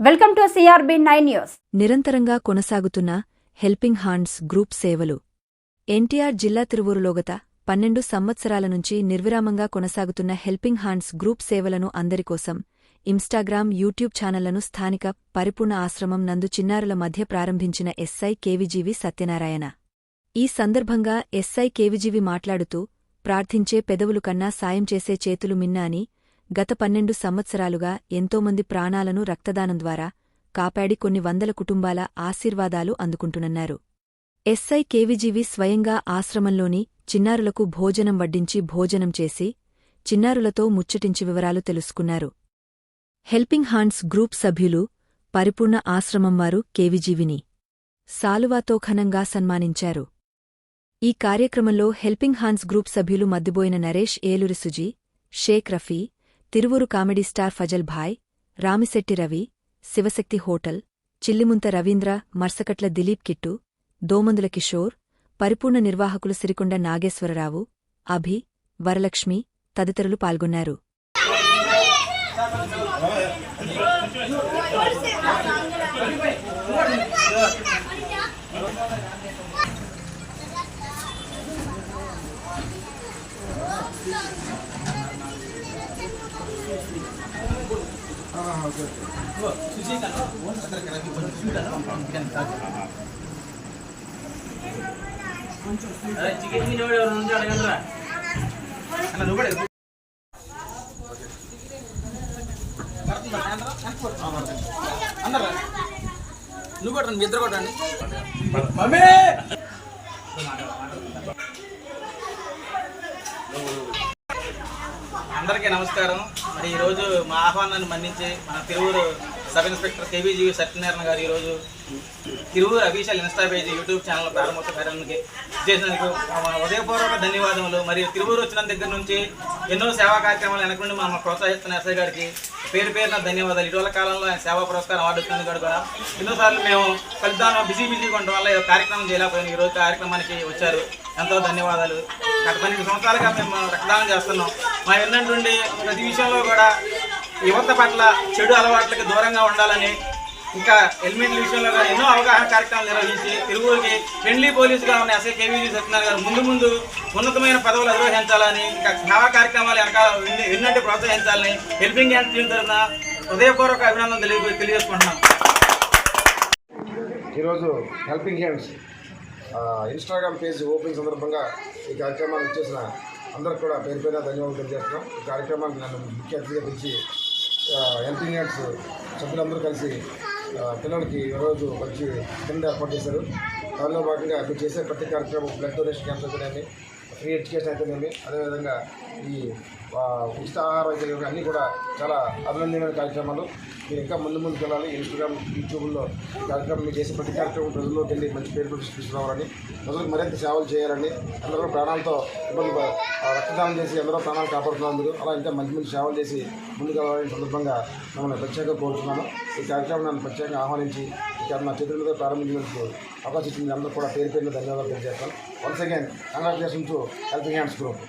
Welcome to CRB9 news. నిరంతరంగా కొనసాగుతున్న helping hands group సేవలు. ఎన్టీఆర్ జిల్లా తిరువూరులో గత 12 సంవత్సరాల నుంచి నిర్విరామంగా కొనసాగుతున్న హెల్పింగ్ హ్యాండ్స్ గ్రూప్ సేవలను అందరికోసం ఇన్స్టాగ్రామ్, యూట్యూబ్ ఛానళ్లను స్థానిక పరిపూర్ణ ఆశ్రమం నందు చిన్నారుల మధ్య ప్రారంభించిన ఎస్ఐ కేవిజీవి సత్యనారాయణ. ఈ సందర్భంగా ఎస్ఐ కేవిజీవి మాట్లాడుతూ, ప్రార్థించే పెదవులు కన్నా సాయం చేసే చేతులు మిన్న అని, గత 12 సంవత్సరాలుగా ఎంతోమంది ప్రాణాలను రక్తదానం ద్వారా కాపాడి కొన్ని వందల కుటుంబాల ఆశీర్వాదాలు అందుకుంటున్నారు. ఎస్ఐ కేవిజీవి స్వయంగా ఆశ్రమంలోని చిన్నారులకు భోజనం వడ్డించి భోజనం చేసి చిన్నారులతో ముచ్చటించి వివరాలు తెలుసుకున్నారు. హెల్పింగ్ హ్యాండ్స్ గ్రూప్ సభ్యులు పరిపూర్ణ ఆశ్రమం వారు కేవిజీవిని సాలువాతో ఘనంగా సన్మానించారు. ఈ కార్యక్రమంలో హెల్పింగ్ హ్యాండ్స్ గ్రూప్ సభ్యులు మద్దిబోయిన నరేష్, ఏలూరి సుజీ, షేక్ రఫీ, తిరువూరు కామెడీ స్టార్ ఫజల్ భాయ్, రామిశెట్టి రవి, శివశక్తి హోటల్, చిల్లిముంత రవీంద్ర, మర్సకట్ల దిలీప్ కిట్టు, దోమందుల కిషోర్, పరిపూర్ణ నిర్వాహకులు సిరికొండ నాగేశ్వరరావు, అభి, వరలక్ష్మి తదితరులు పాల్గొన్నారు. నువ్వు కొట్టండి, మీ ఇద్దరు కొట్టండి. అందరికీ నమస్కారం. మరి ఈరోజు మా ఆహ్వానాన్ని మన్నించి మన తిరువూరు సబ్ ఇన్స్పెక్టర్ కేవిజీవి సత్యనారాయణ గారు ఈరోజు Tiruvuru official Insta page YouTube channel ప్రారంభోత్సవ కార్యానికి చేసినందుకు ఉదయపూర్వక ధన్యవాదములు. మరియు తిరువూరు వచ్చిన దగ్గర నుంచి ఎన్నో సేవా కార్యక్రమాలు వెనక నుండి మనం ప్రోత్సహిస్తున్న ఎస్ఐ గారికి పేరు పేరున ధన్యవాదాలు. ఇటీవల కాలంలో ఆయన సేవా పురస్కారం అవార్డు వచ్చినందుకు కూడా ఎన్నోసార్లు మేము ఫలితాన్ని బిజీగా ఉండడం వల్ల కార్యక్రమం చేయలేకపోయినా ఈరోజు కార్యక్రమానికి వచ్చారు. ఎంతో ధన్యవాదాలు. గత 12 సంవత్సరాలుగా మేము రక్తదానం చేస్తున్నాం. మా ఎన్నంటుండి ప్రతి విషయంలో కూడా యువత పట్ల చెడు అలవాట్లకి దూరంగా ఉండాలని, ఇంకా ఎలిమెంటరీ విషయంలో కూడా ఎన్నో అవగాహన కార్యక్రమాలు నిర్వహించి తిరువూరుకి ఫ్రెండ్లీ పోలీసుగా ఉన్న ఎస్ఐ కేవిజీ సత్యనారాయణ గారు ముందు ఉన్నతమైన పదవులు అధిరోహించాలని, ఇంకా సేవా కార్యక్రమాలు వెనకాల ఎన్నంటే ప్రోత్సహించాలని హెల్పింగ్ హ్యాండ్స్ టీం తరఫున హృదయపూర్వక అభినందనలు తెలియజేసుకుంటున్నాం. ఈరోజు helping hands Instagram page opening సందర్భంగా ఈ కార్యక్రమాన్ని ఇచ్చేసిన అందరికి కూడా పేరు పేరున ధన్యవాదాలు తెలియజేస్తున్నాం. ఈ కార్యక్రమాన్ని నన్ను ముఖ్య అతిథిగా పిలిచి హెల్పింగ్ హ్యాండ్స్ సభ్యులందరూ కలిసి పిల్లలకి ఈరోజు మంచి కింద ఏర్పాటు చేశారు. దానిలో భాగంగా మీరు చేసే ప్రతి కార్యక్రమం బ్లడ్ డొనేషన్ క్యాంప్స్ అయితేనేమి, ఫ్రీ ఎడ్యుకేషన్ అయితేనేమి, అదేవిధంగా ఈ ఉచిత ఆహారం అయితే అన్నీ కూడా చాలా అభినందనమైన కార్యక్రమాలు. మీరు ఇంకా ముందుకు వెళ్ళాలి. ఇన్స్టాగ్రామ్, యూట్యూబ్లో కార్యక్రమం మీరు చేసే ప్రతి కార్యక్రమం ప్రజల్లోకి వెళ్ళి మంచి పేరు తీసుకురావాలని, ప్రజలకు మరింత సేవలు చేయాలని, అందరూ ప్రాణాలతో ఇబ్బంది రక్తదానం చేసి అందరూ ప్రాణాలు కాపాడుతున్నందుకు అలా ఇంకా మంచి సేవలు చేసి ముందుకు వెళ్ళాలని సందర్భంగా మమ్మల్ని ప్రత్యేకంగా కోరుతున్నాను. ఈ కార్యక్రమం నన్ను ప్రత్యేకంగా ఆహ్వానించి ఇక్కడ నా చేతుల మీద ప్రారంభించినందుకు అవకాశం ఇచ్చింది అందరూ కూడా పేరు పేరున ధన్యవాదాలు తెలియజేస్తాను. Once again congratulations to helping hands group.